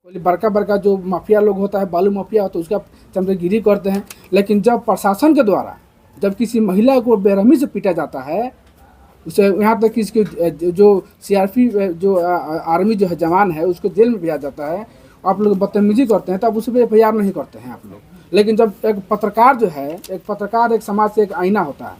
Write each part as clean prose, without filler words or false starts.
कोई बड़का बड़का जो माफिया लोग होता है, बालू माफिया होता है, उसका चमचागिरी करते हैं। लेकिन जब प्रशासन के द्वारा जब किसी महिला को बेरहमी से पीटा जाता है, उसे यहाँ तक कि इसके जो सीआरपी जो आर्मी जो है जवान है उसको जेल में भेजा जाता है, आप लोग बदतमीजी करते हैं, तब उस पर एफआईआर नहीं करते हैं आप लोग। लेकिन जब एक पत्रकार जो है, एक पत्रकार एक समाज से एक आईना होता है,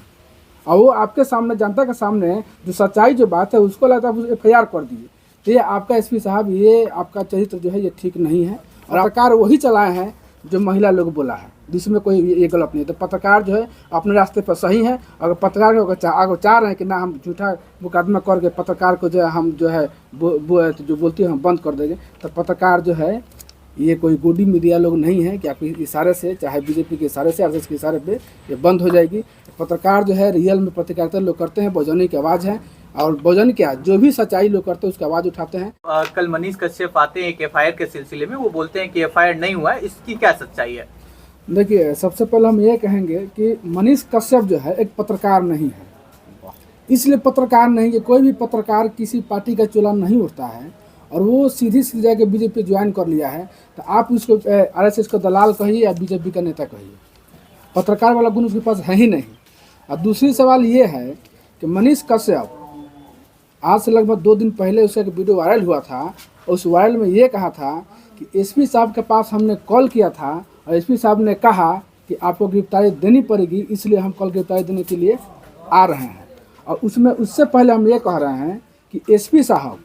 और वो आपके सामने, जनता के सामने जो सच्चाई जो बात है उसको लगता है एफआईआर कर दिए, तो ये आपका एसपी साहब, ये आपका चरित्र जो है ये ठीक नहीं है। और पत्रकार वही चलाए हैं जो महिला लोग बोला है, जिसमें कोई ये गलत नहीं है। तो पत्रकार जो है अपने रास्ते पर सही है। अगर पत्रकार अगर चाह रहे हैं कि ना हम झूठा मुकदमा करके पत्रकार को जो है हम जो है जो बोलती है हम बंद कर देंगे, तो पत्रकार जो है ये कोई गोडी मीडिया लोग नहीं है कि आपके इशारे से, चाहे बीजेपी के इशारे से, आरएसएस के इशारे पे ये बंद हो जाएगी। पत्रकार जो है रियल में पत्रकारिता लोग करते हैं, बहुजनी की आवाज़ है, और बहुजन क्या जो भी सच्चाई लोग करते हैं उसकी आवाज़ उठाते हैं। कल मनीष कश्यप आते हैं एक एफआईआर के सिलसिले में, वो बोलते हैं कि एफआईआर नहीं हुआ है, इसकी क्या सच्चाई है? देखिए, सबसे पहले हम ये कहेंगे कि मनीष कश्यप जो है एक पत्रकार नहीं है, इसलिए पत्रकार नहीं कि कोई भी पत्रकार किसी पार्टी का चुनाव नहीं उठता है और वो सीधी जाके बीजेपी ज्वाइन कर लिया है, तो आप उसको आरएसएस का दलाल कहिए या बीजेपी का नेता कहिए, पत्रकार वाला गुण उसके पास है ही नहीं। और दूसरी सवाल ये है कि मनीष कश्यप आज से लगभग 2 दिन पहले उसका एक वीडियो वायरल हुआ था, उस वायरल में ये कहा था कि एसपी साहब के पास हमने कॉल किया था और एसपी साहब ने कहा कि आपको गिरफ्तारी देनी पड़ेगी, इसलिए हम कल गिरफ्तारी देने के लिए आ रहे हैं। और उसमें उससे पहले हम ये कह रहे हैं कि एसपी साहब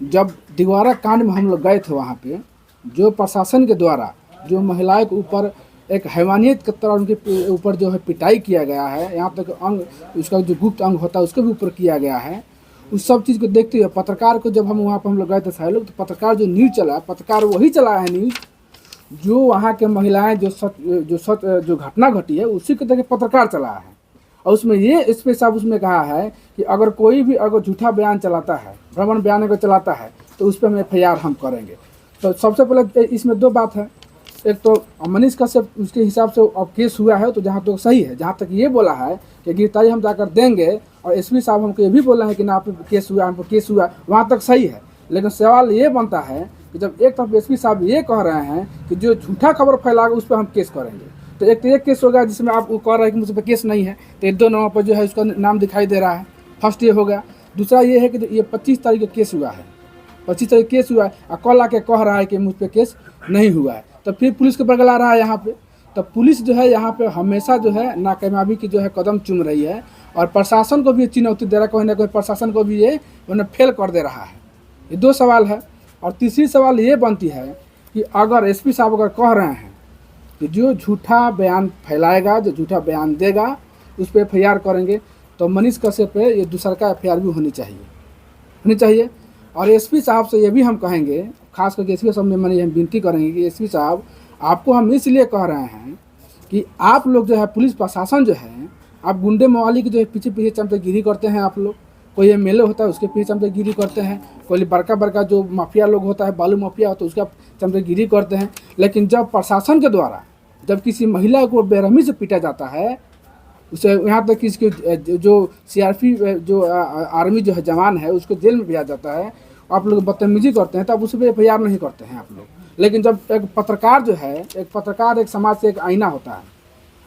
जब दिगवारा कांड में हम लोग गए थे, वहाँ पे जो प्रशासन के द्वारा जो महिलाओं के ऊपर एक हैवानियत की तरह उनके ऊपर जो है पिटाई किया गया है, यहाँ तक अंग उसका जो गुप्त अंग होता है उसके भी ऊपर किया गया है, उस सब चीज़ को देखते हुए पत्रकार को जब हम वहाँ पर हम लोग गए थे सारे लोग, तो पत्रकार जो न्यूज़ चला, पत्रकार वही चलाया है न्यूज़ जो वहाँ के महिलाएं जो घटना घटी है उसी को देख पत्रकार चलाया है। और उसमें ये एसपी साहब उसमें कहा है कि अगर कोई भी अगर झूठा बयान चलाता है, भ्रमण बयान अगर चलाता है, तो उस पर हम एफआईआर हम करेंगे। तो सबसे पहले इसमें 2 बात है, एक तो मनीष कश्यप उसके हिसाब से अब केस हुआ है तो जहाँ तक सही है, जहाँ तक ये बोला है कि गिरफ्तारी हम जाकर देंगे, और एसपी साहब हमको ये भी बोला है कि ना आप केस हुआ, हमको केस हुआ, वहाँ तक सही है। लेकिन सवाल ये बनता है कि जब एक तरफ एसपी साहब ये कह रहे हैं कि जो झूठा खबर फैलाएगा उस पर हम केस करेंगे, तो एक केस होगा जिसमें आप कह रहे हैं कि मुझ पर केस नहीं है, तो 1-2 नामों पर जो है उसका नाम दिखाई दे रहा है, फर्स्ट ये हो गया। दूसरा ये है कि ये 25 तारीख का केस हुआ है, 25 तारीख केस हुआ है, और कल आके कह रहा है कि मुझ पर केस नहीं हुआ है, तो फिर पुलिस के बगल आ रहा है यहाँ पे। तो पुलिस जो है यहाँ पे हमेशा जो है नाकामयाबी की जो है कदम चुम रही है, और प्रशासन को भी चुनौती दे रहा है, कोई ना कोई प्रशासन को भी ये उन्हें फेल कर दे रहा है। ये 2 सवाल है। और तीसरी सवाल ये बनती है कि अगर एसपी साहब अगर कह रहे हैं कि जो झूठा बयान फैलाएगा, जो झूठा बयान देगा उस पर एफआईआर करेंगे, तो मनीष कश्यप पे ये दूसरा का एफआईआर भी होनी चाहिए। और एसपी साहब से ये भी हम कहेंगे, खास करके एसपी साहब में मैंने हम विनती करेंगे कि एसपी साहब आपको हम इसलिए कह रहे हैं कि आप लोग जो है पुलिस प्रशासन जो है, आप गुंडे मवाली की जो है पीछे चमचागिरी करते हैं। आप लोग कोई एमएलए होता है उसके पीछे चमचागिरी करते हैं, कोई बड़का जो माफिया लोग होता है, बालू माफिया होता है उसका चमचागिरी करते हैं। लेकिन जब प्रशासन के द्वारा जब किसी महिला को बेरहमी से पीटा जाता है, उसे यहाँ तक कि इसके जो सीआरपी जो आर्मी जो है जवान है उसको जेल में भेजा जाता है, आप लोग बदतमीजी करते हैं, तब उस पर एफआईआर नहीं करते हैं आप लोग। लेकिन जब एक पत्रकार जो है, एक पत्रकार एक समाज से एक आईना होता है,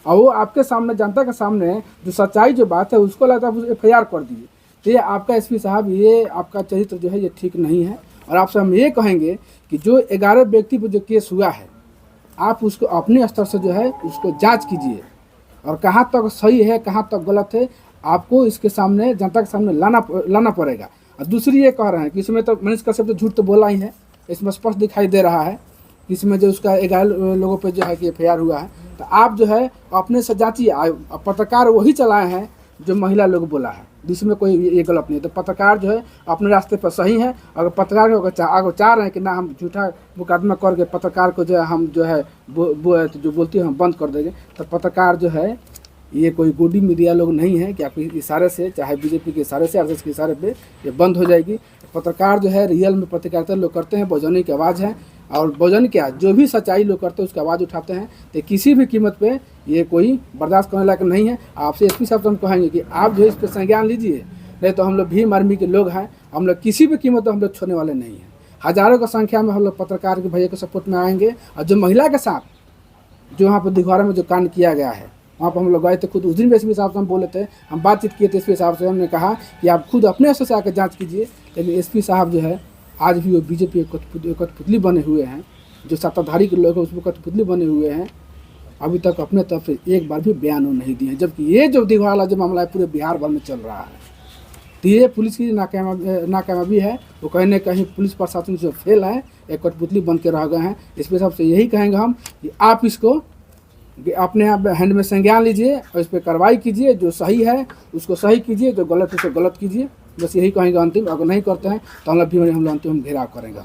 और वो आपके सामने, जनता के सामने जो सच्चाई जो बात है उसको लगता है एफआईआर कर दिए, तो ये आपका एसपी साहब, ये आपका चरित्र जो है ये ठीक नहीं है। और आपसे हम ये कहेंगे कि जो 11 व्यक्ति पर जो केस हुआ है, आप उसको अपने स्तर से जो है उसको जांच कीजिए, और कहाँ तक सही है कहाँ तक गलत है आपको इसके सामने, जनता के सामने लाना पड़ेगा। और दूसरी ये कह रहे हैं कि इसमें तो मनीष कश्यप तो झूठ तो बोला ही है, इसमें स्पष्ट दिखाई दे रहा है इसमें जो उसका 11 लोगों पर जो है कि एफआईआर हुआ है, तो आप जो है अपने से जांचिए। पत्रकार वही चलाए हैं जो महिला लोग बोला है, जिसमें कोई ये गलत नहीं है। तो पत्रकार जो है अपने रास्ते पर सही है। अगर पत्रकार अगर चाह रहे हैं कि ना हम झूठा मुकदमा करके पत्रकार को जो है हम जो है जो बोलती है हम बंद कर देंगे, तो पत्रकार जो है ये कोई गोडी मीडिया लोग नहीं है कि आपके इशारे से, चाहे बीजेपी के इशारे से, आरएसएस के इशारे पे ये बंद हो जाएगी। पत्रकार जो है रियल में पत्रकारिता लोग करते हैं, बहुजनी की आवाज़ है, और बहुजन क्या जो भी सच्चाई लोग करते हैं उसकी आवाज़ उठाते हैं, तो किसी भी कीमत पे ये कोई बर्दाश्त करने लायक नहीं है। आपसे एसपी साहब से हम कहेंगे कि आप जो है इस पर संज्ञान लीजिए, नहीं तो हम लोग भीम आर्मी के लोग हैं, हम लोग किसी भी कीमत पर हम लोग छोड़ने वाले नहीं हैं। हज़ारों की संख्या में हम लोग पत्रकार के भैया के सपोर्ट में आएंगे। और जो महिला के साथ जो वहाँ पर दिघवारा में जो कांड किया गया है, वहाँ पर हम लोग गए थे खुद। उस दिन भी एसपी साहब से हम बोले थे, हम बातचीत किए थे एसपी साहब से। हमने कहा कि आप खुद अपने से आकर जांच कीजिए। लेकिन एसपी साहब जो है आज भी वो बीजेपी के कठपुतली बने हुए हैं, जो सत्ताधारी के लोग हैं उसमें कठपुतली बने हुए हैं। अभी तक अपने तरफ से एक बार भी बयान नहीं दिए हैं। जबकि ये जो दिघवारा जो मामला है पूरे बिहार भर में चल रहा है। तो ये पुलिस की नाकामयाबी है। वो कहीं ना कहीं पुलिस प्रशासन जो फेल है, एक कठपुतली बन के रह गए हैं। एसपी साहब से यही कहेंगे हम कि आप इसको अपने आप हैंड में संज्ञान लीजिए और इस पर कार्रवाई कीजिए। जो सही है उसको सही कीजिए, जो गलत है उसको गलत कीजिए। बस यही कहेंगे अंतिम। अगर नहीं करते हैं तो हम लोग अंतिम घेराव करेंगे।